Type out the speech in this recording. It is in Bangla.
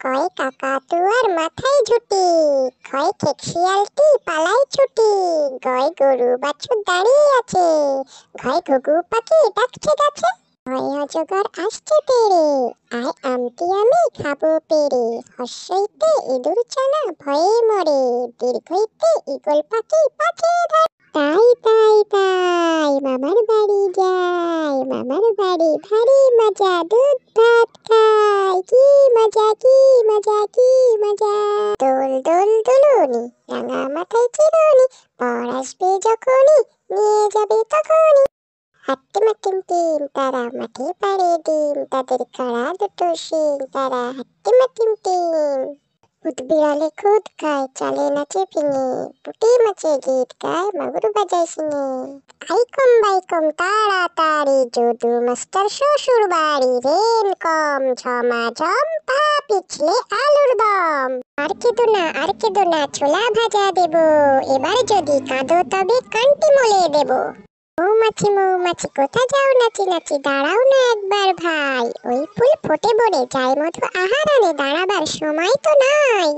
কয় কাকাতুয়ার মাথায় ঝুঁটি, কয় খেক শিয়ালটি পালায় ছুটি, গয় গরু বাছুর দাঁড়িয়ে আছে, ঘয় ঘুঘু পাখি ডাকছে গাছে, ভয় অজগর আসছে তেড়ে, আয় আমটি আমি খাবো পেড়ে, হর্ষইতে ইঁদুর ছানা ভয়ে মরে, দীর্ঘইতে ঈগল পাখি পাখে ধরে। তাই তাই তাই মামার বাড়ি যাই, মামার বাড়ি ভারী মজা, দুধ ভাত খাই, কি মজা কি মজা কি মজা। দোল দোল দুলুনি, রাঙা মাথায় চিরুনি, পর আসবে যখনই নিয়ে যাবে তখনই। হাট্টি মাটিম টিম তারা মাঠে পাড়ে ডিম, তাদের কাড়া দুটো শিং, তারা হাট্টি মাটিম টিম। ভূত বিড়ালে খুদ খায়, চালে নাচে ফিঙে, পুঁটি মাছে গীত গায়, মাগুর বাজায় শিঙে। আইকম বাইকম তাড়াতাড়ি, যদু মাস্টার শ্বশুর বাড়ি, রেন কম ঝমাঝম, পা পিছলে আলুর দম। আর কেঁদো না ছোলা ভাজা দেবো, এবার যদি কাঁদো তবে কানটি মলে দেবো। মৌমাছি কোথা যাও নাচি নাচি, দাঁড়াও না একবার ভাই, ওই ফুল ফোটে বনে যায় মধু আহারানে, দাঁড়াবার সময় তো নাই।